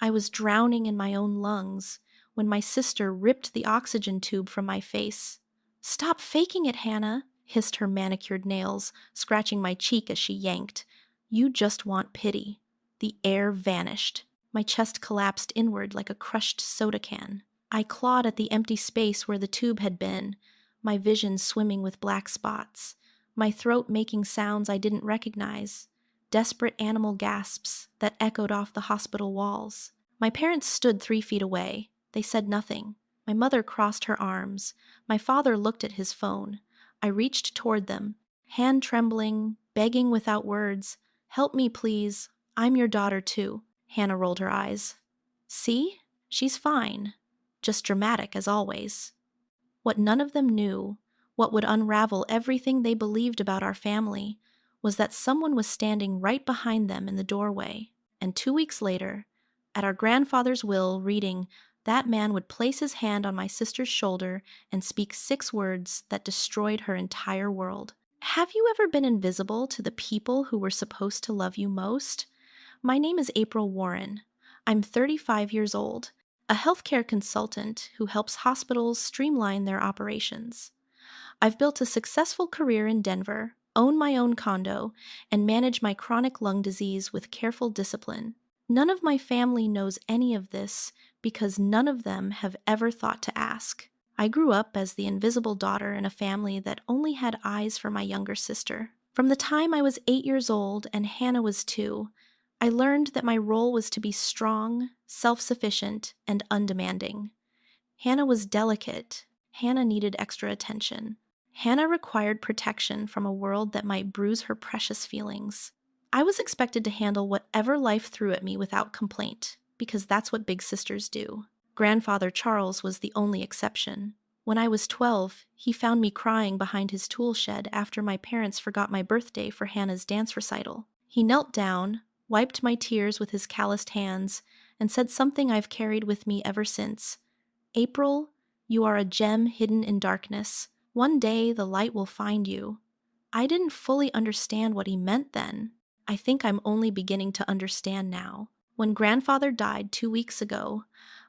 I was drowning in my own lungs when my sister ripped the oxygen tube from my face. "Stop faking it, Hannah," hissed her manicured nails, scratching my cheek as she yanked. "You just want pity." The air vanished. My chest collapsed inward like a crushed soda can. I clawed at the empty space where the tube had been, my vision swimming with black spots, my throat making sounds I didn't recognize, desperate animal gasps that echoed off the hospital walls. My parents stood 3 feet away. They said nothing. My mother crossed her arms. My father looked at his phone. I reached toward them, hand trembling, begging without words. "Help me, please. I'm your daughter, too." Hannah rolled her eyes. "See? She's fine. Just dramatic, as always." What none of them knew, what would unravel everything they believed about our family, was that someone was standing right behind them in the doorway, and 2 weeks later, at our grandfather's will reading, that man would place his hand on my sister's shoulder and speak 6 words that destroyed her entire world. Have you ever been invisible to the people who were supposed to love you most? My name is April Warren. I'm 35 years old, a healthcare consultant who helps hospitals streamline their operations. I've built a successful career in Denver, own my own condo, and manage my chronic lung disease with careful discipline. None of my family knows any of this because none of them have ever thought to ask. I grew up as the invisible daughter in a family that only had eyes for my younger sister. From the time I was 8 years old and Hannah was 2, I learned that my role was to be strong, self-sufficient, and undemanding. Hannah was delicate. Hannah needed extra attention. Hannah required protection from a world that might bruise her precious feelings. I was expected to handle whatever life threw at me without complaint, because that's what big sisters do. Grandfather Charles was the only exception. When I was 12, he found me crying behind his tool shed after my parents forgot my birthday for Hannah's dance recital. He knelt down, wiped my tears with his calloused hands, and said something I've carried with me ever since. "April, you are a gem hidden in darkness. One day the light will find you." I didn't fully understand what he meant then. I think I'm only beginning to understand now. When grandfather died 2 weeks ago,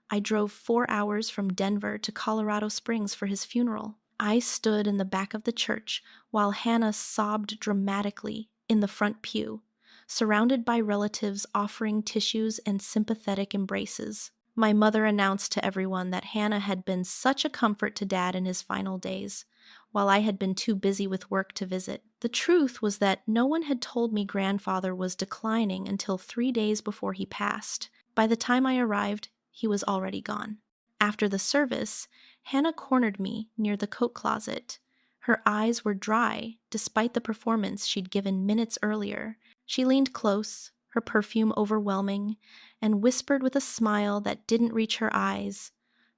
I drove 4 hours from Denver to Colorado Springs for his funeral. I stood in the back of the church while Hannah sobbed dramatically in the front pew, surrounded by relatives offering tissues and sympathetic embraces. My mother announced to everyone that Hannah had been such a comfort to Dad in his final days, while I had been too busy with work to visit. The truth was that no one had told me grandfather was declining until 3 days before he passed. By the time I arrived, he was already gone. After the service, Hannah cornered me near the coat closet. Her eyes were dry, despite the performance she'd given minutes earlier. She leaned close, her perfume overwhelming, and whispered with a smile that didn't reach her eyes,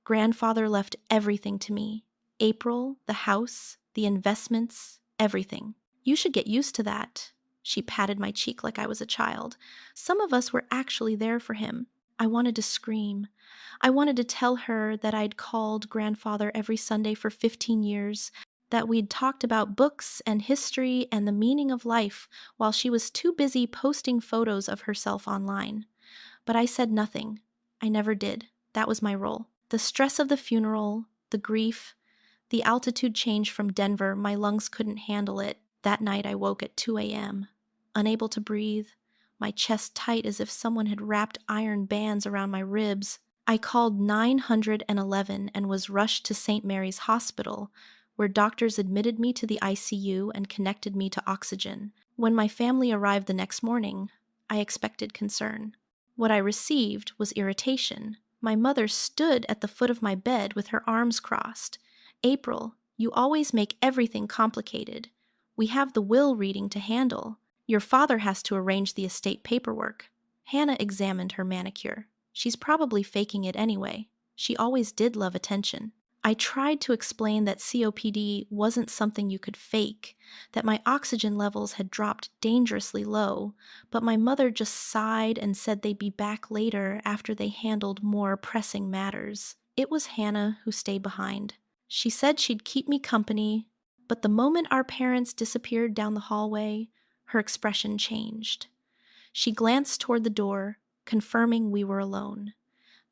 "Grandfather left everything to me. April, the house, the investments, everything. You should get used to that." She patted my cheek like I was a child. "Some of us were actually there for him." I wanted to scream. I wanted to tell her that I'd called grandfather every Sunday for 15 years, that we'd talked about books and history and the meaning of life while she was too busy posting photos of herself online. But I said nothing. I never did. That was my role. The stress of the funeral, the grief, the altitude change from Denver, my lungs couldn't handle it. That night I woke at 2 a.m., unable to breathe, my chest tight as if someone had wrapped iron bands around my ribs. I called 911 and was rushed to St. Mary's Hospital, where doctors admitted me to the ICU and connected me to oxygen. When my family arrived the next morning, I expected concern. What I received was irritation. My mother stood at the foot of my bed with her arms crossed. "April, you always make everything complicated. We have the will reading to handle. Your father has to arrange the estate paperwork." Hannah examined her manicure. "She's probably faking it anyway. She always did love attention." I tried to explain that COPD wasn't something you could fake, that my oxygen levels had dropped dangerously low, but my mother just sighed and said they'd be back later after they handled more pressing matters. It was Hannah who stayed behind. She said she'd keep me company, but the moment our parents disappeared down the hallway, her expression changed. She glanced toward the door, confirming we were alone.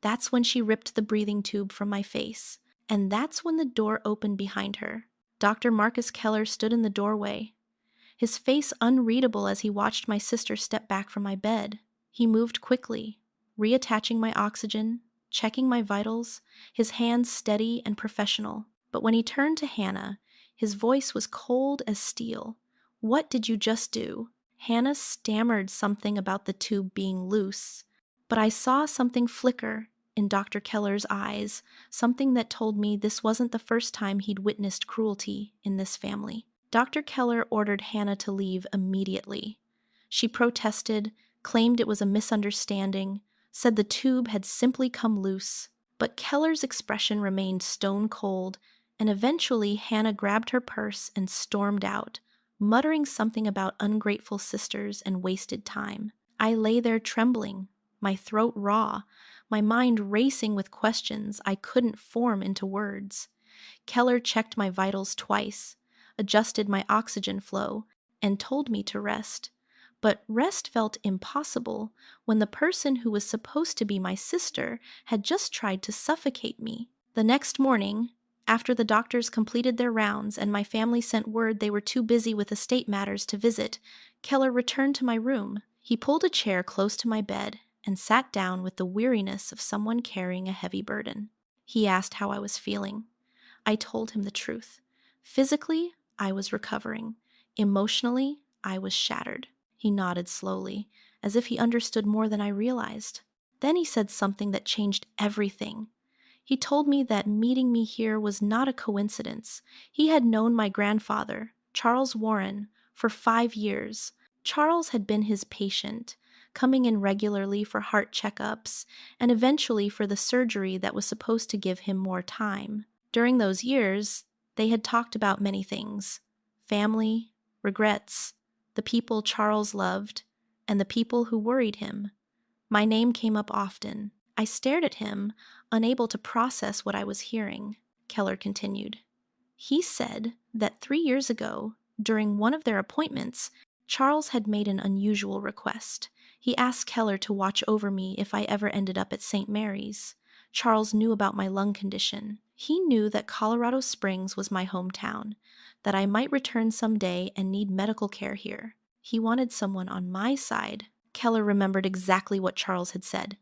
That's when she ripped the breathing tube from my face, and that's when the door opened behind her. Dr. Marcus Keller stood in the doorway, his face unreadable as he watched my sister step back from my bed. He moved quickly, reattaching my oxygen, checking my vitals, his hands steady and professional. But when he turned to Hannah, his voice was cold as steel. "What did you just do?" Hannah stammered something about the tube being loose, but I saw something flicker in Dr. Keller's eyes, something that told me this wasn't the first time he'd witnessed cruelty in this family. Dr. Keller ordered Hannah to leave immediately. She protested, claimed it was a misunderstanding, said the tube had simply come loose. But Keller's expression remained stone cold, and eventually Hannah grabbed her purse and stormed out, muttering something about ungrateful sisters and wasted time. I lay there trembling, my throat raw, my mind racing with questions I couldn't form into words. Keller checked my vitals twice, adjusted my oxygen flow, and told me to rest. But rest felt impossible when the person who was supposed to be my sister had just tried to suffocate me. The next morning, after the doctors completed their rounds and my family sent word they were too busy with estate matters to visit, Keller returned to my room. He pulled a chair close to my bed and sat down with the weariness of someone carrying a heavy burden. He asked how I was feeling. I told him the truth. Physically, I was recovering. Emotionally, I was shattered. He nodded slowly, as if he understood more than I realized. Then he said something that changed everything. He told me that meeting me here was not a coincidence. He had known my grandfather, Charles Warren, for 5 years. Charles had been his patient, coming in regularly for heart checkups, and eventually for the surgery that was supposed to give him more time. During those years, they had talked about many things: family, regrets, the people Charles loved, and the people who worried him. My name came up often. I stared at him, unable to process what I was hearing. Keller continued. He said that 3 years ago, during one of their appointments, Charles had made an unusual request. He asked Keller to watch over me if I ever ended up at St. Mary's. Charles knew about my lung condition. He knew that Colorado Springs was my hometown, that I might return someday and need medical care here. He wanted someone on my side. Keller remembered exactly what Charles had said.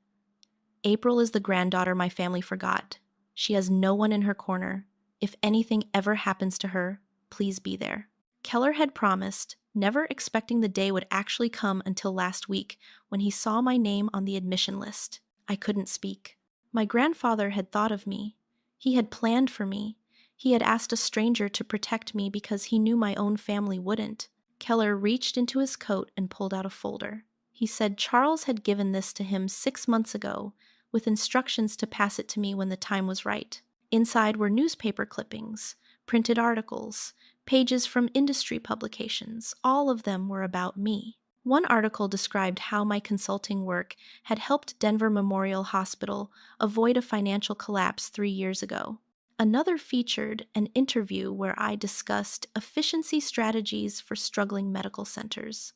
"April is the granddaughter my family forgot. She has no one in her corner. If anything ever happens to her, please be there." Keller had promised, never expecting the day would actually come until last week when he saw my name on the admission list. I couldn't speak. My grandfather had thought of me. He had planned for me. He had asked a stranger to protect me because he knew my own family wouldn't. Keller reached into his coat and pulled out a folder. He said Charles had given this to him 6 months ago, with instructions to pass it to me when the time was right. Inside were newspaper clippings, printed articles, pages from industry publications. All of them were about me. One article described how my consulting work had helped Denver Memorial Hospital avoid a financial collapse 3 years ago. Another featured an interview where I discussed efficiency strategies for struggling medical centers.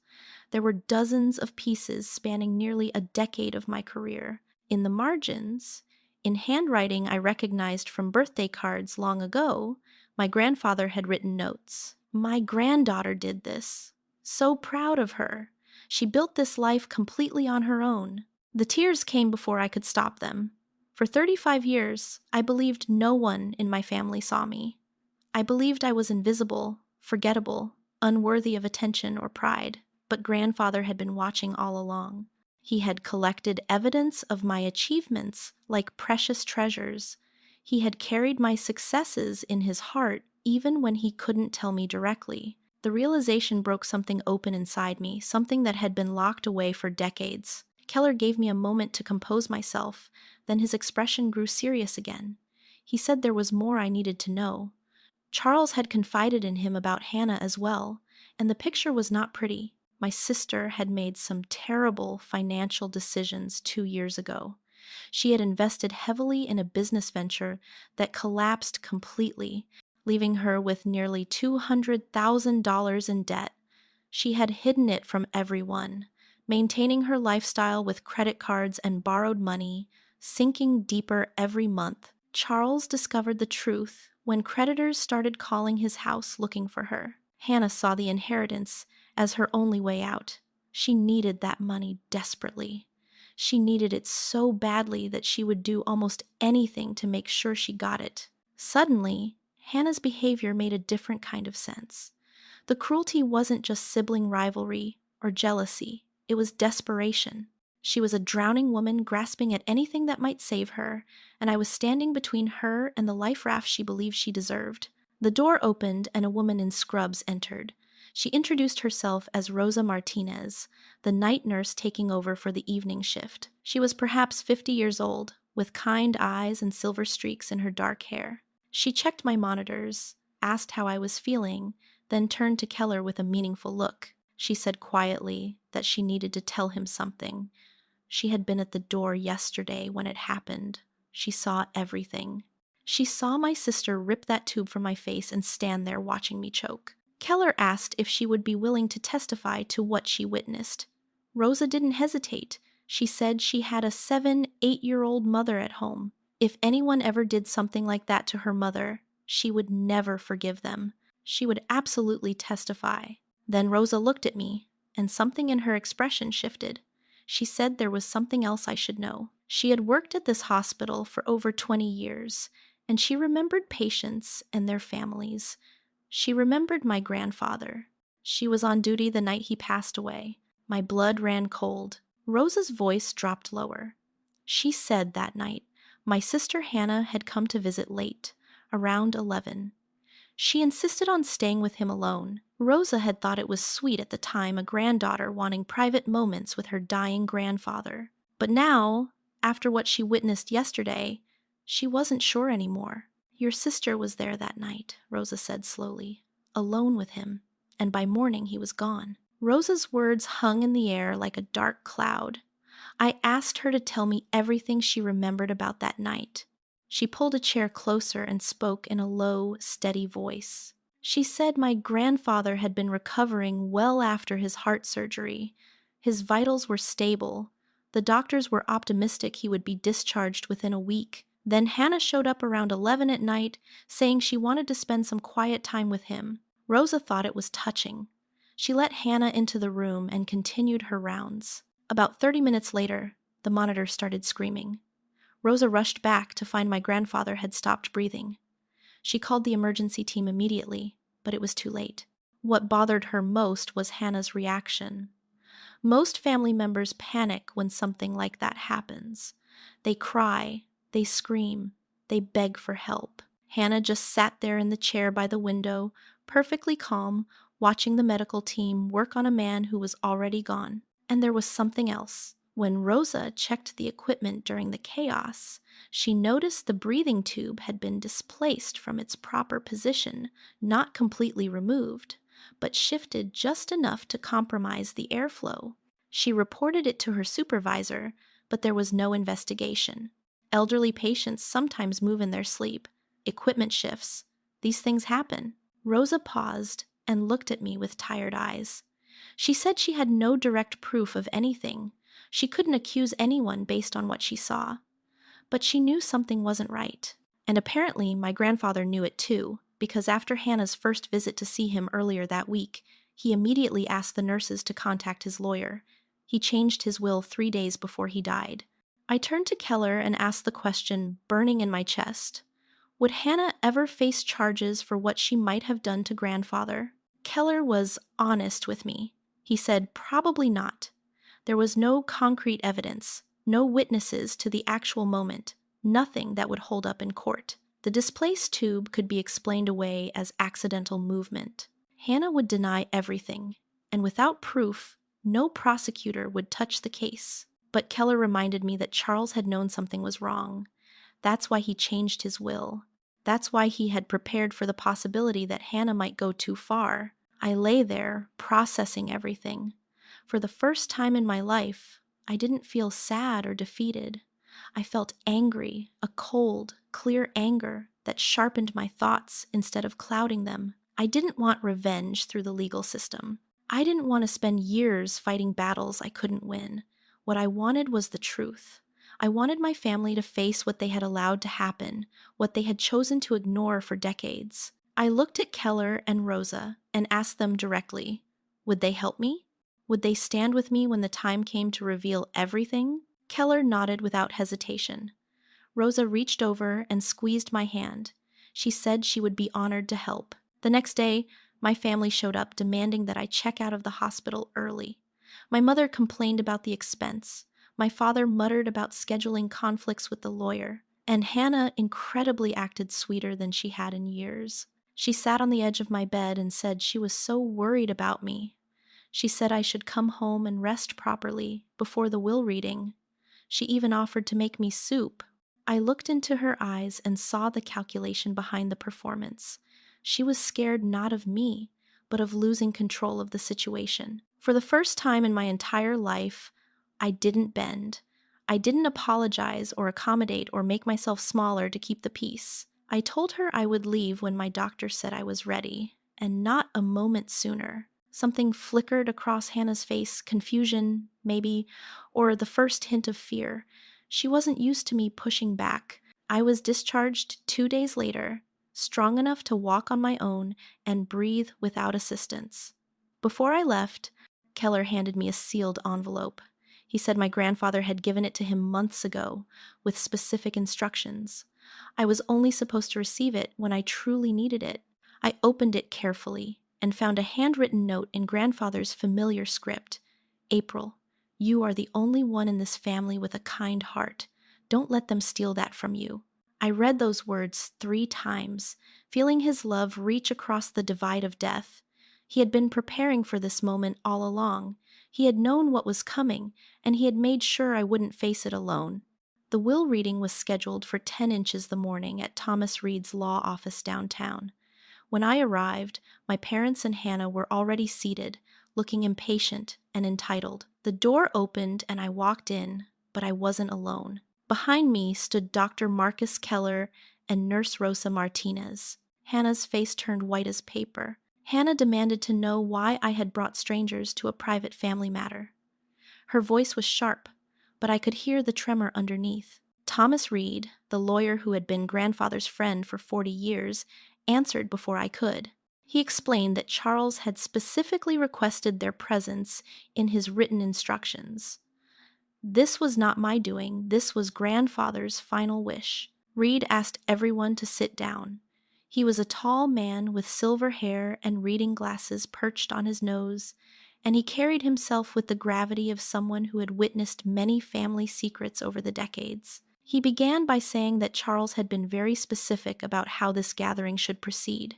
There were dozens of pieces spanning nearly a decade of my career. In the margins, in handwriting I recognized from birthday cards long ago, my grandfather had written notes. "My granddaughter did this. So proud of her. She built this life completely on her own." The tears came before I could stop them. For 35 years, I believed no one in my family saw me. I believed I was invisible, forgettable, unworthy of attention or pride. But grandfather had been watching all along. He had collected evidence of my achievements like precious treasures. He had carried my successes in his heart even when he couldn't tell me directly. The realization broke something open inside me, something that had been locked away for decades. Keller gave me a moment to compose myself, then his expression grew serious again. He said there was more I needed to know. Charles had confided in him about Hannah as well, and the picture was not pretty. My sister had made some terrible financial decisions 2 years ago. She had invested heavily in a business venture that collapsed completely, leaving her with nearly $200,000 in debt. She had hidden it from everyone, maintaining her lifestyle with credit cards and borrowed money, sinking deeper every month. Charles discovered the truth when creditors started calling his house looking for her. Hannah saw the inheritance as her only way out. She needed that money desperately. She needed it so badly that she would do almost anything to make sure she got it. Suddenly, Hannah's behavior made a different kind of sense. The cruelty wasn't just sibling rivalry or jealousy, it was desperation. She was a drowning woman grasping at anything that might save her, and I was standing between her and the life raft she believed she deserved. The door opened and a woman in scrubs entered. She introduced herself as Rosa Martinez, the night nurse taking over for the evening shift. She was perhaps 50 years old, with kind eyes and silver streaks in her dark hair. She checked my monitors, asked how I was feeling, then turned to Keller with a meaningful look. She said quietly that she needed to tell him something. She had been at the door yesterday when it happened. She saw everything. She saw my sister rip that tube from my face and stand there watching me choke. Keller asked if she would be willing to testify to what she witnessed. Rosa didn't hesitate. She said she had a 8-year-old mother at home. If anyone ever did something like that to her mother, she would never forgive them. She would absolutely testify. Then Rosa looked at me, and something in her expression shifted. She said there was something else I should know. She had worked at this hospital for over 20 years, and she remembered patients and their families. She remembered my grandfather. She was on duty the night he passed away. My blood ran cold. Rosa's voice dropped lower. She said that night, my sister Hannah had come to visit late, around 11. She insisted on staying with him alone. Rosa had thought it was sweet at the time, a granddaughter wanting private moments with her dying grandfather. But now, after what she witnessed yesterday, she wasn't sure anymore. Your sister was there that night, Rosa said slowly, alone with him, and by morning he was gone. Rosa's words hung in the air like a dark cloud. I asked her to tell me everything she remembered about that night. She pulled a chair closer and spoke in a low, steady voice. She said my grandfather had been recovering well after his heart surgery. His vitals were stable. The doctors were optimistic he would be discharged within a week. Then Hannah showed up around 11 at night, saying she wanted to spend some quiet time with him. Rosa thought it was touching. She let Hannah into the room and continued her rounds. About 30 minutes later, the monitor started screaming. Rosa rushed back to find my grandfather had stopped breathing. She called the emergency team immediately, but it was too late. What bothered her most was Hannah's reaction. Most family members panic when something like that happens. They cry, they scream, they beg for help. Hannah just sat there in the chair by the window, perfectly calm, watching the medical team work on a man who was already gone. And there was something else. When Rosa checked the equipment during the chaos, she noticed the breathing tube had been displaced from its proper position, not completely removed, but shifted just enough to compromise the airflow. She reported it to her supervisor, but there was no investigation. Elderly patients sometimes move in their sleep. Equipment shifts. These things happen. Rosa paused and looked at me with tired eyes. She said she had no direct proof of anything. She couldn't accuse anyone based on what she saw. But she knew something wasn't right. And apparently my grandfather knew it too, because after Hannah's first visit to see him earlier that week, he immediately asked the nurses to contact his lawyer. He changed his will 3 days before he died. I turned to Keller and asked the question burning in my chest. Would Hannah ever face charges for what she might have done to grandfather? Keller was honest with me. He said probably not. There was no concrete evidence, no witnesses to the actual moment, nothing that would hold up in court. The displaced tube could be explained away as accidental movement. Hannah would deny everything, and without proof, no prosecutor would touch the case. But Keller reminded me that Charles had known something was wrong. That's why he changed his will. That's why he had prepared for the possibility that Hannah might go too far. I lay there, processing everything. For the first time in my life, I didn't feel sad or defeated. I felt angry, a cold, clear anger that sharpened my thoughts instead of clouding them. I didn't want revenge through the legal system. I didn't want to spend years fighting battles I couldn't win. What I wanted was the truth. I wanted my family to face what they had allowed to happen, what they had chosen to ignore for decades. I looked at Keller and Rosa and asked them directly, would they help me? Would they stand with me when the time came to reveal everything? Keller nodded without hesitation. Rosa reached over and squeezed my hand. She said she would be honored to help. The next day, my family showed up demanding that I check out of the hospital early. My mother complained about the expense. My father muttered about scheduling conflicts with the lawyer. And Hannah incredibly acted sweeter than she had in years. She sat on the edge of my bed and said she was so worried about me. She said I should come home and rest properly before the will reading. She even offered to make me soup. I looked into her eyes and saw the calculation behind the performance. She was scared not of me, but of losing control of the situation. For the first time in my entire life, I didn't bend. I didn't apologize or accommodate or make myself smaller to keep the peace. I told her I would leave when my doctor said I was ready, and not a moment sooner. Something flickered across Hannah's face, confusion, maybe, or the first hint of fear. She wasn't used to me pushing back. I was discharged 2 days later, strong enough to walk on my own and breathe without assistance. Before I left, Keller handed me a sealed envelope. He said my grandfather had given it to him months ago, with specific instructions. I was only supposed to receive it when I truly needed it. I opened it carefully and found a handwritten note in grandfather's familiar script. April, you are the only one in this family with a kind heart. Don't let them steal that from you. I read those words 3 times, feeling his love reach across the divide of death. He had been preparing for this moment all along. He had known what was coming, and he had made sure I wouldn't face it alone. The will reading was scheduled for 10 inches the morning at Thomas Reed's law office downtown. When I arrived, my parents and Hannah were already seated, looking impatient and entitled. The door opened and I walked in, but I wasn't alone. Behind me stood Dr. Marcus Keller and Nurse Rosa Martinez. Hannah's face turned white as paper. Hannah demanded to know why I had brought strangers to a private family matter. Her voice was sharp, but I could hear the tremor underneath. Thomas Reed, the lawyer who had been grandfather's friend for 40 years, answered before I could. He explained that Charles had specifically requested their presence in his written instructions. This was not my doing, this was grandfather's final wish. Reed asked everyone to sit down. He was a tall man with silver hair and reading glasses perched on his nose, and he carried himself with the gravity of someone who had witnessed many family secrets over the decades. He began by saying that Charles had been very specific about how this gathering should proceed.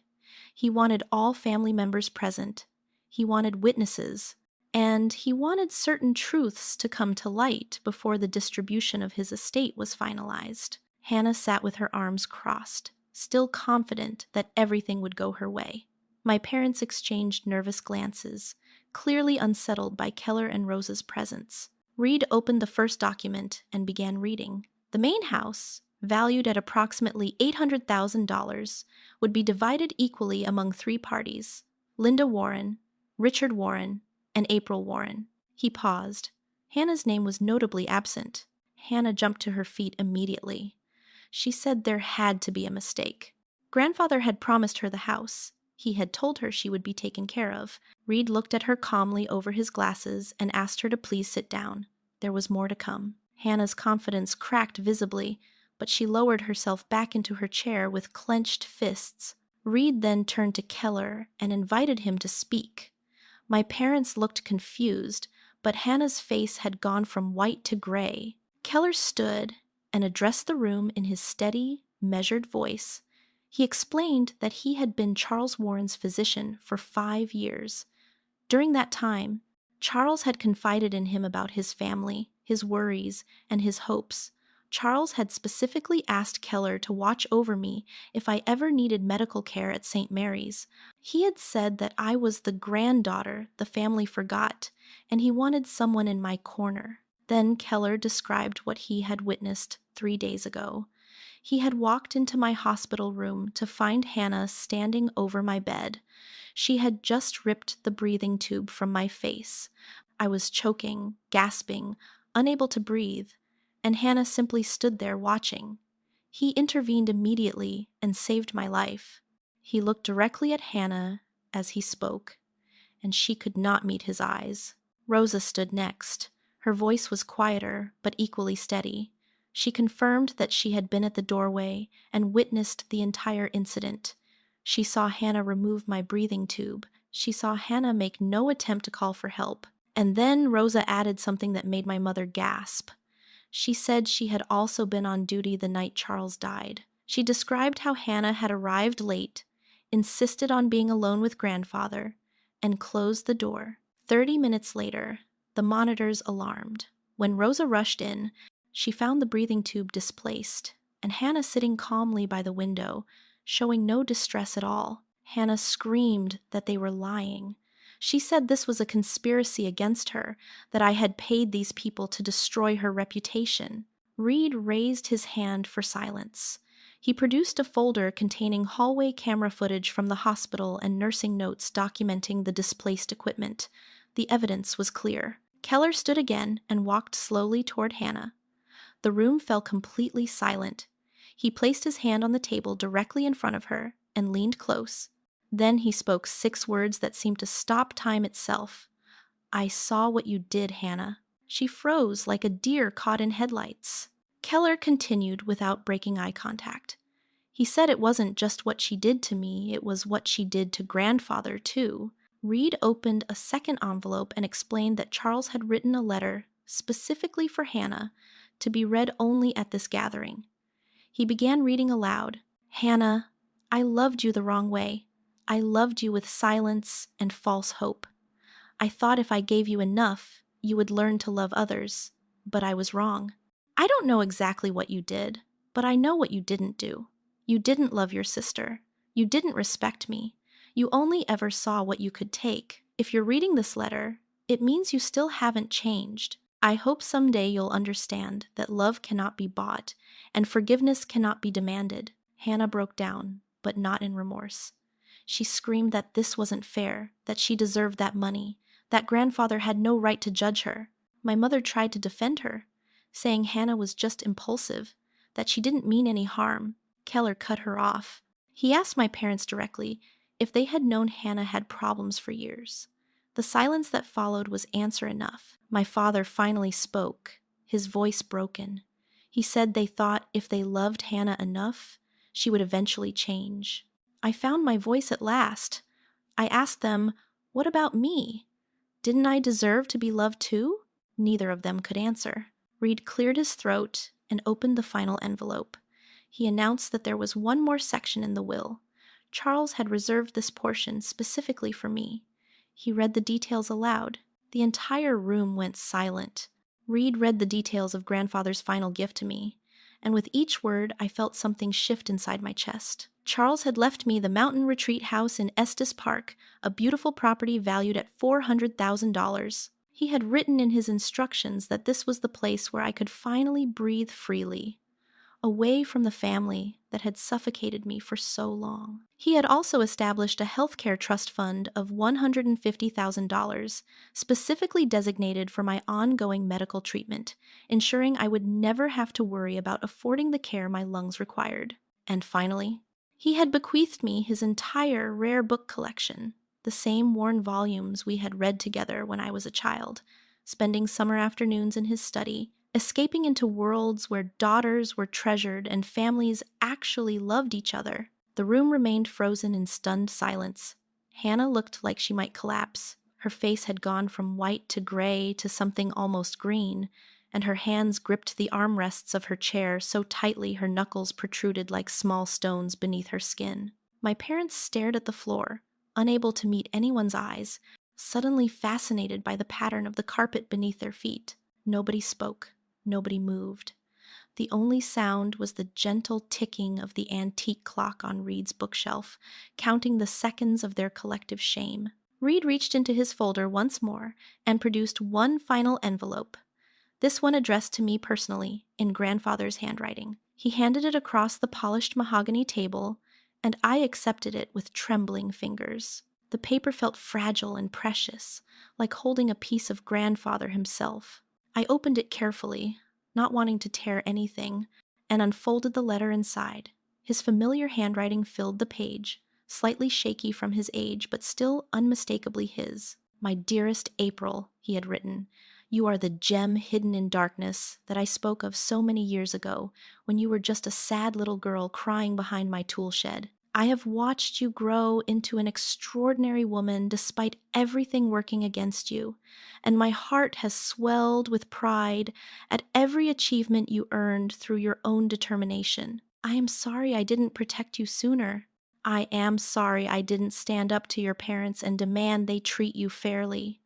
He wanted all family members present. He wanted witnesses. And he wanted certain truths to come to light before the distribution of his estate was finalized. Hannah sat with her arms crossed, still confident that everything would go her way. My parents exchanged nervous glances, clearly unsettled by Keller and Rosa's presence. Reed opened the first document and began reading. The main house, valued at approximately $800,000, would be divided equally among 3 parties: Linda Warren, Richard Warren, and April Warren. He paused. Hannah's name was notably absent. Hannah jumped to her feet immediately. She said there had to be a mistake. Grandfather had promised her the house. He had told her she would be taken care of. Reed looked at her calmly over his glasses and asked her to please sit down. There was more to come. Hannah's confidence cracked visibly, but she lowered herself back into her chair with clenched fists. Reed then turned to Keller and invited him to speak. My parents looked confused, but Hannah's face had gone from white to gray. Keller stood and addressed the room in his steady, measured voice. He explained that he had been Charles Warren's physician for 5 years. During that time, Charles had confided in him about his family, his worries, and his hopes. Charles had specifically asked Keller to watch over me if I ever needed medical care at St. Mary's. He had said that I was the granddaughter the family forgot, and he wanted someone in my corner. Then Keller described what he had witnessed 3 days ago. He had walked into my hospital room to find Hannah standing over my bed. She had just ripped the breathing tube from my face. I was choking, gasping, unable to breathe, and Hannah simply stood there watching. He intervened immediately and saved my life. He looked directly at Hannah as he spoke, and she could not meet his eyes. Rosa stood next. Her voice was quieter, but equally steady. She confirmed that she had been at the doorway and witnessed the entire incident. She saw Hannah remove my breathing tube. She saw Hannah make no attempt to call for help. And then Rosa added something that made my mother gasp. She said she had also been on duty the night Charles died. She described how Hannah had arrived late, insisted on being alone with grandfather, and closed the door. 30 minutes later, the monitors alarmed. When Rosa rushed in, she found the breathing tube displaced, and Hannah sitting calmly by the window, showing no distress at all. Hannah screamed that they were lying. She said this was a conspiracy against her, that I had paid these people to destroy her reputation. Reed raised his hand for silence. He produced a folder containing hallway camera footage from the hospital and nursing notes documenting the displaced equipment. The evidence was clear. Keller stood again and walked slowly toward Hannah. The room fell completely silent. He placed his hand on the table directly in front of her and leaned close. Then he spoke 6 words that seemed to stop time itself. "I saw what you did, Hannah." She froze like a deer caught in headlights. Keller continued without breaking eye contact. He said it wasn't just what she did to me, it was what she did to grandfather, too. Reed opened a second envelope and explained that Charles had written a letter specifically for Hannah to be read only at this gathering. He began reading aloud. "Hannah, I loved you the wrong way. I loved you with silence and false hope. I thought if I gave you enough, you would learn to love others, but I was wrong. I don't know exactly what you did, but I know what you didn't do. You didn't love your sister. You didn't respect me. You only ever saw what you could take. If you're reading this letter, it means you still haven't changed. I hope someday you'll understand that love cannot be bought and forgiveness cannot be demanded." Hannah broke down, but not in remorse. She screamed that this wasn't fair, that she deserved that money, that grandfather had no right to judge her. My mother tried to defend her, saying Hannah was just impulsive, that she didn't mean any harm. Keller cut her off. He asked my parents directly if they had known Hannah had problems for years. The silence that followed was answer enough. My father finally spoke, his voice broken. He said they thought if they loved Hannah enough, she would eventually change. I found my voice at last. I asked them, "What about me? Didn't I deserve to be loved too?" Neither of them could answer. Reed cleared his throat and opened the final envelope. He announced that there was one more section in the will. Charles had reserved this portion specifically for me. He read the details aloud. The entire room went silent. Reed read the details of grandfather's final gift to me, and with each word I felt something shift inside my chest. Charles had left me the mountain retreat house in Estes Park, a beautiful property valued at $400,000. He had written in his instructions that this was the place where I could finally breathe freely, away from the family that had suffocated me for so long. He had also established a healthcare trust fund of $150,000, specifically designated for my ongoing medical treatment, ensuring I would never have to worry about affording the care my lungs required. And finally, he had bequeathed me his entire rare book collection, the same worn volumes we had read together when I was a child, spending summer afternoons in his study, escaping into worlds where daughters were treasured and families actually loved each other. The room remained frozen in stunned silence. Hannah looked like she might collapse. Her face had gone from white to gray to something almost green, and her hands gripped the armrests of her chair so tightly her knuckles protruded like small stones beneath her skin. My parents stared at the floor, unable to meet anyone's eyes, suddenly fascinated by the pattern of the carpet beneath their feet. Nobody spoke. Nobody moved. The only sound was the gentle ticking of the antique clock on Reed's bookshelf, counting the seconds of their collective shame. Reed reached into his folder once more and produced one final envelope, this one addressed to me personally in grandfather's handwriting. He handed it across the polished mahogany table, and I accepted it with trembling fingers. The paper felt fragile and precious, like holding a piece of grandfather himself. I opened it carefully, not wanting to tear anything, and unfolded the letter inside. His familiar handwriting filled the page, slightly shaky from his age, but still unmistakably his. "My dearest April," he had written, "you are the gem hidden in darkness that I spoke of so many years ago, when you were just a sad little girl crying behind my tool shed. I have watched you grow into an extraordinary woman despite everything working against you, and my heart has swelled with pride at every achievement you earned through your own determination. I am sorry I didn't protect you sooner. I am sorry I didn't stand up to your parents and demand they treat you fairly.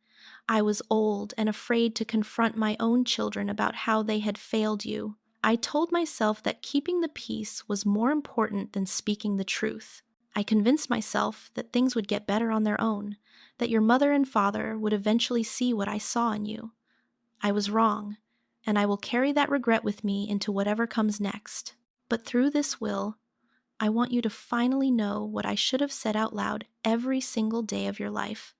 I was old and afraid to confront my own children about how they had failed you. I told myself that keeping the peace was more important than speaking the truth. I convinced myself that things would get better on their own, that your mother and father would eventually see what I saw in you. I was wrong, and I will carry that regret with me into whatever comes next. But through this will, I want you to finally know what I should have said out loud every single day of your life.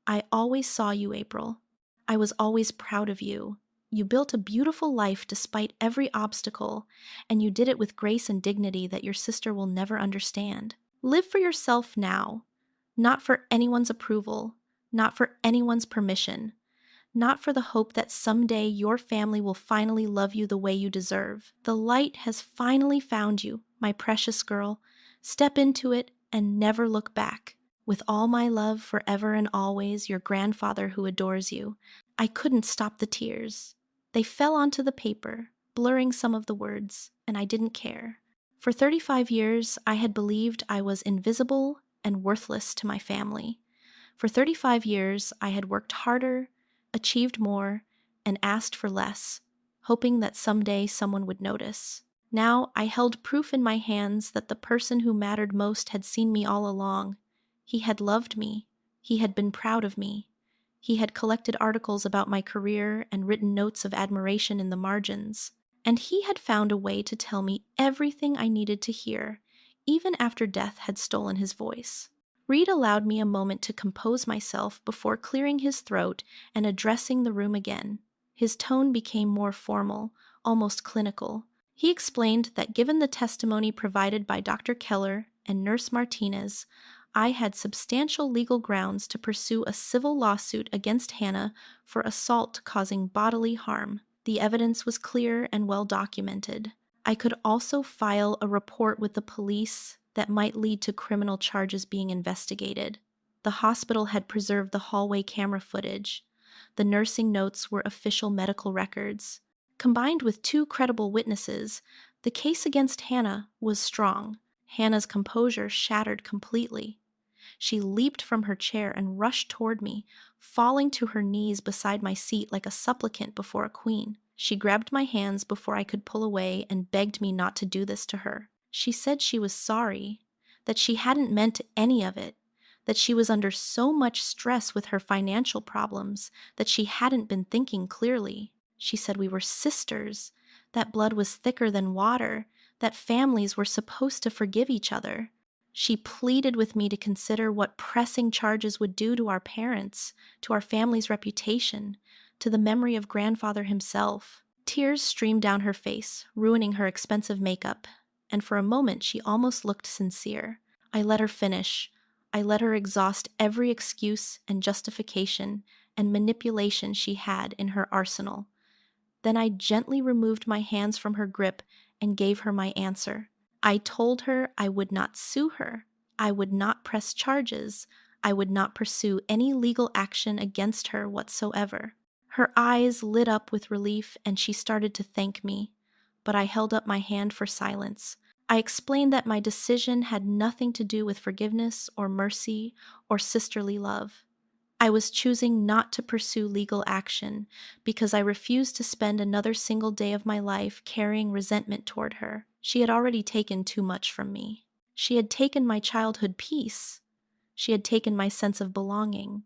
I always saw you, April. I was always proud of you. You built a beautiful life despite every obstacle, and you did it with grace and dignity that your sister will never understand. Live for yourself now, not for anyone's approval, not for anyone's permission, not for the hope that someday your family will finally love you the way you deserve. The light has finally found you, my precious girl. Step into it and never look back. With all my love forever and always, your grandfather who adores you." I couldn't stop the tears. They fell onto the paper, blurring some of the words, and I didn't care. For 35 years, I had believed I was invisible and worthless to my family. For 35 years, I had worked harder, achieved more, and asked for less, hoping that someday someone would notice. Now I held proof in my hands that the person who mattered most had seen me all along. He had loved me. He had been proud of me. He had collected articles about my career and written notes of admiration in the margins. And he had found a way to tell me everything I needed to hear, even after death had stolen his voice. Reed allowed me a moment to compose myself before clearing his throat and addressing the room again. His tone became more formal, almost clinical. He explained that given the testimony provided by Dr. Keller and Nurse Martinez, I had substantial legal grounds to pursue a civil lawsuit against Hannah for assault causing bodily harm. The evidence was clear and well documented. I could also file a report with the police that might lead to criminal charges being investigated. The hospital had preserved the hallway camera footage. The nursing notes were official medical records. Combined with two credible witnesses, the case against Hannah was strong. Hannah's composure shattered completely. She leaped from her chair and rushed toward me, falling to her knees beside my seat like a supplicant before a queen. She grabbed my hands before I could pull away and begged me not to do this to her. She said she was sorry, that she hadn't meant any of it, that she was under so much stress with her financial problems that she hadn't been thinking clearly. She said we were sisters, that blood was thicker than water, that families were supposed to forgive each other. She pleaded with me to consider what pressing charges would do to our parents, to our family's reputation, to the memory of grandfather himself. Tears streamed down her face, ruining her expensive makeup, and for a moment she almost looked sincere. I let her finish. I let her exhaust every excuse and justification and manipulation she had in her arsenal. Then I gently removed my hands from her grip and gave her my answer. I told her I would not sue her. I would not press charges. I would not pursue any legal action against her whatsoever. Her eyes lit up with relief and she started to thank me, but I held up my hand for silence. I explained that my decision had nothing to do with forgiveness or mercy or sisterly love. I was choosing not to pursue legal action because I refused to spend another single day of my life carrying resentment toward her. She had already taken too much from me. She had taken my childhood peace. She had taken my sense of belonging.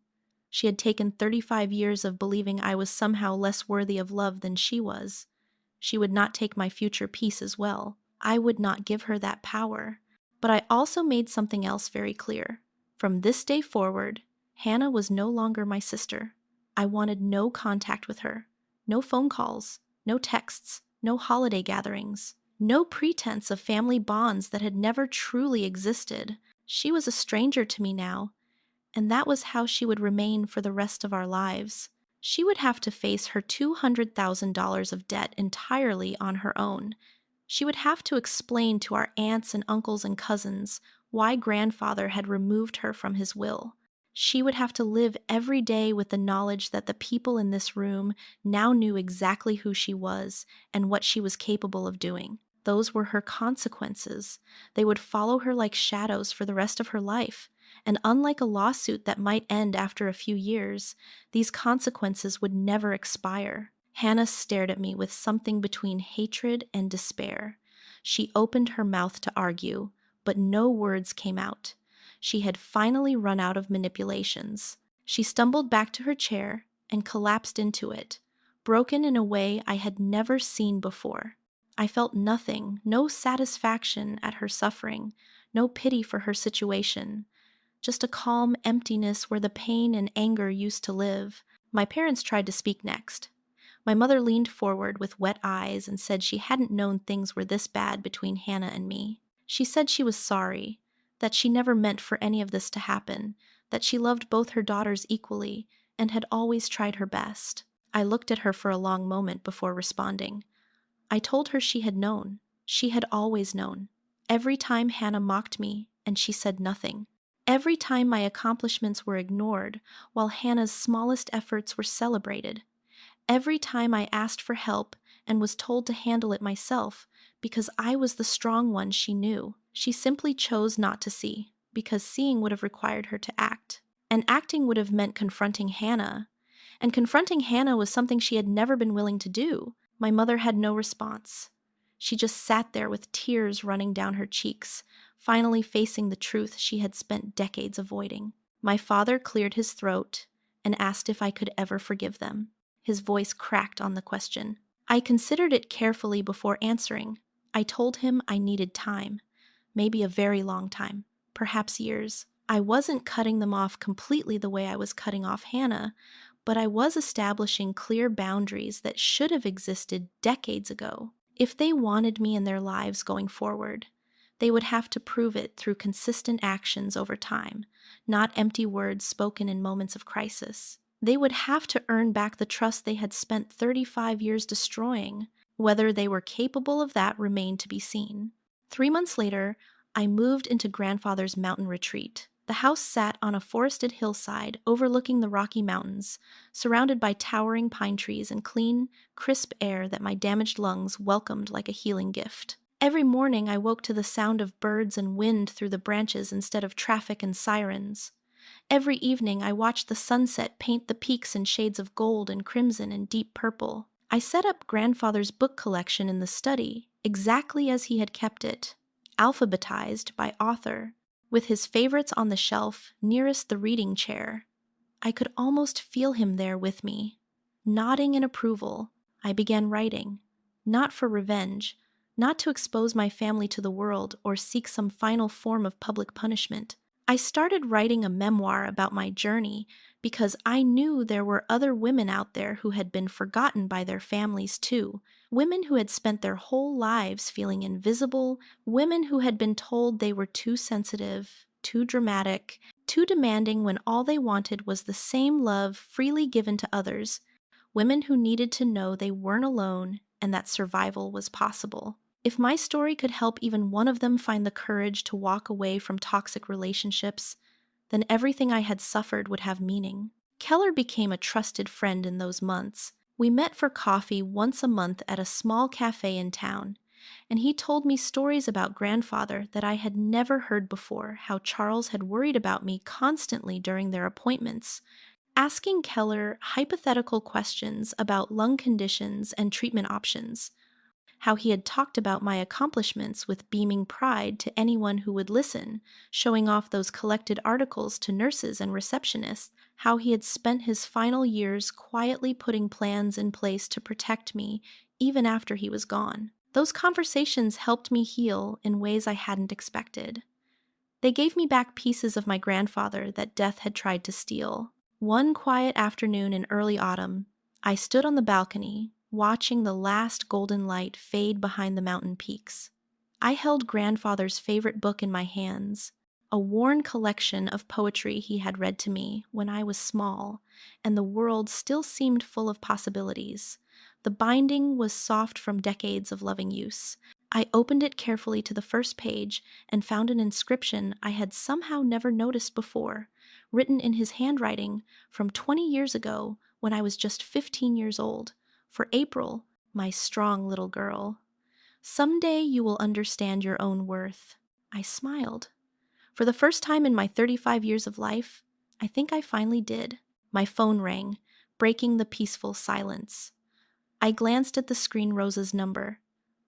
She had taken 35 years of believing I was somehow less worthy of love than she was. She would not take my future peace as well. I would not give her that power. But I also made something else very clear. From this day forward, Hannah was no longer my sister. I wanted no contact with her. No phone calls, no texts, no holiday gatherings, no pretense of family bonds that had never truly existed. She was a stranger to me now, and that was how she would remain for the rest of our lives. She would have to face her $200,000 of debt entirely on her own. She would have to explain to our aunts and uncles and cousins why grandfather had removed her from his will. She would have to live every day with the knowledge that the people in this room now knew exactly who she was and what she was capable of doing. Those were her consequences. They would follow her like shadows for the rest of her life. And unlike a lawsuit that might end after a few years, these consequences would never expire. Hannah stared at me with something between hatred and despair. She opened her mouth to argue, but no words came out. She had finally run out of manipulations. She stumbled back to her chair and collapsed into it, broken in a way I had never seen before. I felt nothing, no satisfaction at her suffering, no pity for her situation, just a calm emptiness where the pain and anger used to live. My parents tried to speak next. My mother leaned forward with wet eyes and said she hadn't known things were this bad between Hannah and me. She said she was sorry, that she never meant for any of this to happen, that she loved both her daughters equally and had always tried her best. I looked at her for a long moment before responding. I told her she had known. She had always known. Every time Hannah mocked me and she said nothing. Every time my accomplishments were ignored while Hannah's smallest efforts were celebrated. Every time I asked for help and was told to handle it myself because I was the strong one she knew, she simply chose not to see, because seeing would have required her to act. And acting would have meant confronting Hannah. And confronting Hannah was something she had never been willing to do. My mother had no response. She just sat there with tears running down her cheeks, finally facing the truth she had spent decades avoiding. My father cleared his throat and asked if I could ever forgive them. His voice cracked on the question. I considered it carefully before answering. I told him I needed time, maybe a very long time, perhaps years. I wasn't cutting them off completely the way I was cutting off Hannah, but I was establishing clear boundaries that should have existed decades ago. If they wanted me in their lives going forward, they would have to prove it through consistent actions over time, not empty words spoken in moments of crisis. They would have to earn back the trust they had spent 35 years destroying. Whether they were capable of that remained to be seen. 3 months later, I moved into grandfather's mountain retreat. The house sat on a forested hillside overlooking the Rocky Mountains, surrounded by towering pine trees and clean, crisp air that my damaged lungs welcomed like a healing gift. Every morning I woke to the sound of birds and wind through the branches instead of traffic and sirens. Every evening I watched the sunset paint the peaks in shades of gold and crimson and deep purple. I set up grandfather's book collection in the study, exactly as he had kept it, alphabetized by author, with his favorites on the shelf nearest the reading chair. I could almost feel him there with me. Nodding in approval, I began writing, not for revenge, not to expose my family to the world or seek some final form of public punishment. I started writing a memoir about my journey because I knew there were other women out there who had been forgotten by their families too, women who had spent their whole lives feeling invisible, women who had been told they were too sensitive, too dramatic, too demanding when all they wanted was the same love freely given to others, women who needed to know they weren't alone and that survival was possible. If my story could help even one of them find the courage to walk away from toxic relationships, then everything I had suffered would have meaning. Keller became a trusted friend in those months. We met for coffee once a month at a small cafe in town, and he told me stories about grandfather that I had never heard before, how Charles had worried about me constantly during their appointments, asking Keller hypothetical questions about lung conditions and treatment options, how he had talked about my accomplishments with beaming pride to anyone who would listen, showing off those collected articles to nurses and receptionists, how he had spent his final years quietly putting plans in place to protect me, even after he was gone. Those conversations helped me heal in ways I hadn't expected. They gave me back pieces of my grandfather that death had tried to steal. One quiet afternoon in early autumn, I stood on the balcony, watching the last golden light fade behind the mountain peaks. I held grandfather's favorite book in my hands, a worn collection of poetry he had read to me when I was small, and the world still seemed full of possibilities. The binding was soft from decades of loving use. I opened it carefully to the first page and found an inscription I had somehow never noticed before, written in his handwriting from 20 years ago when I was just 15 years old, for April, my strong little girl. Someday you will understand your own worth. I smiled. For the first time in my 35 years of life, I think I finally did. My phone rang, breaking the peaceful silence. I glanced at the screen Rosa's number.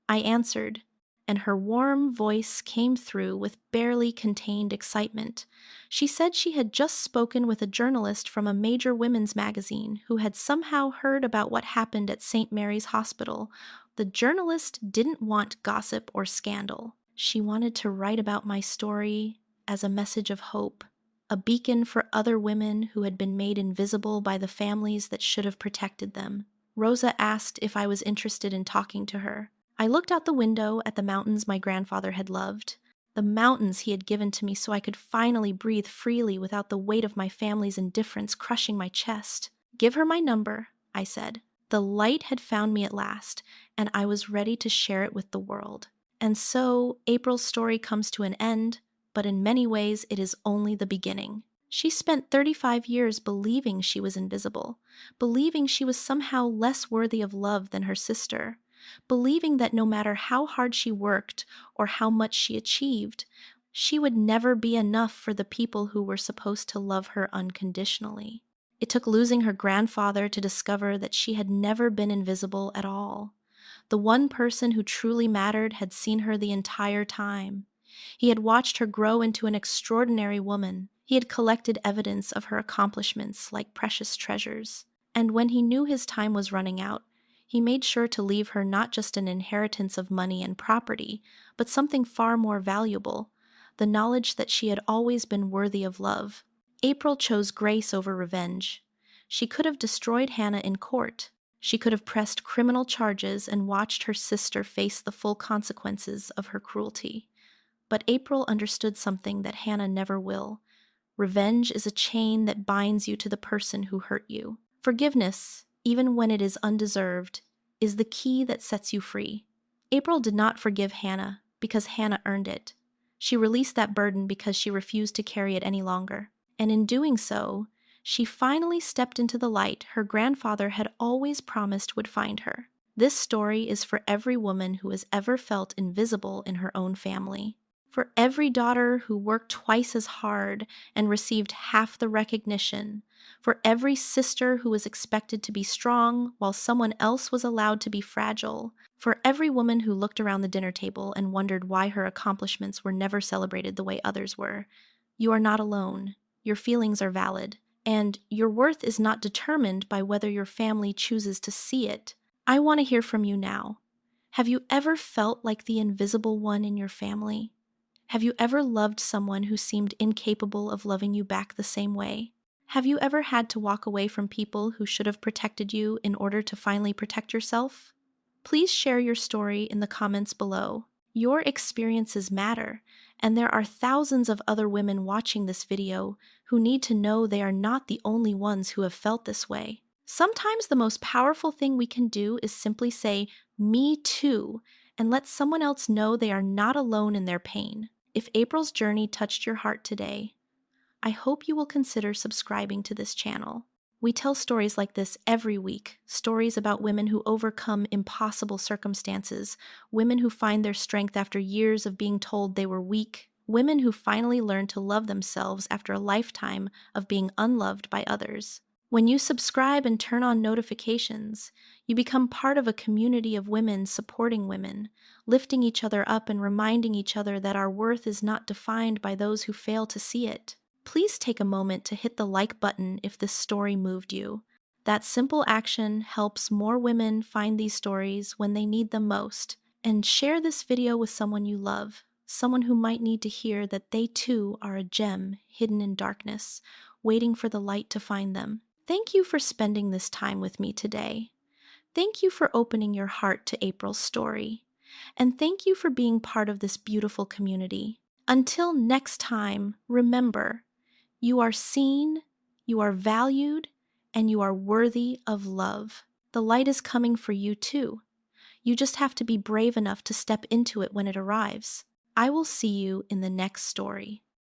I answered, and her warm voice came through with barely contained excitement. She said she had just spoken with a journalist from a major women's magazine who had somehow heard about what happened at St. Mary's Hospital. The journalist didn't want gossip or scandal. She wanted to write about my story as a message of hope, a beacon for other women who had been made invisible by the families that should have protected them. Rosa asked if I was interested in talking to her. I looked out the window at the mountains my grandfather had loved, the mountains he had given to me so I could finally breathe freely without the weight of my family's indifference crushing my chest. "Give her my number," I said. The light had found me at last, and I was ready to share it with the world. And so April's story comes to an end, but in many ways it is only the beginning. She spent 35 years believing she was invisible, believing she was somehow less worthy of love than her sister, believing that no matter how hard she worked or how much she achieved, she would never be enough for the people who were supposed to love her unconditionally. It took losing her grandfather to discover that she had never been invisible at all. The one person who truly mattered had seen her the entire time. He had watched her grow into an extraordinary woman. He had collected evidence of her accomplishments like precious treasures. And when he knew his time was running out, he made sure to leave her not just an inheritance of money and property, but something far more valuable, the knowledge that she had always been worthy of love. April chose grace over revenge. She could have destroyed Hannah in court. She could have pressed criminal charges and watched her sister face the full consequences of her cruelty. But April understood something that Hannah never will. Revenge is a chain that binds you to the person who hurt you. Forgiveness, even when it is undeserved, is the key that sets you free. April did not forgive Hannah because Hannah earned it. She released that burden because she refused to carry it any longer. And in doing so, she finally stepped into the light her grandfather had always promised would find her. This story is for every woman who has ever felt invisible in her own family. For every daughter who worked twice as hard and received half the recognition. For every sister who was expected to be strong while someone else was allowed to be fragile. For every woman who looked around the dinner table and wondered why her accomplishments were never celebrated the way others were. You are not alone. Your feelings are valid. And your worth is not determined by whether your family chooses to see it. I want to hear from you now. Have you ever felt like the invisible one in your family? Have you ever loved someone who seemed incapable of loving you back the same way? Have you ever had to walk away from people who should have protected you in order to finally protect yourself? Please share your story in the comments below. Your experiences matter, and there are thousands of other women watching this video who need to know they are not the only ones who have felt this way. Sometimes the most powerful thing we can do is simply say, "Me too," and let someone else know they are not alone in their pain. If April's journey touched your heart today, I hope you will consider subscribing to this channel. We tell stories like this every week, stories about women who overcome impossible circumstances, women who find their strength after years of being told they were weak, women who finally learn to love themselves after a lifetime of being unloved by others. When you subscribe and turn on notifications, you become part of a community of women supporting women, lifting each other up and reminding each other that our worth is not defined by those who fail to see it. Please take a moment to hit the like button if this story moved you. That simple action helps more women find these stories when they need them most. And share this video with someone you love, someone who might need to hear that they too are a gem hidden in darkness, waiting for the light to find them. Thank you for spending this time with me today. Thank you for opening your heart to April's story. And thank you for being part of this beautiful community. Until next time, remember, you are seen, you are valued, and you are worthy of love. The light is coming for you too. You just have to be brave enough to step into it when it arrives. I will see you in the next story.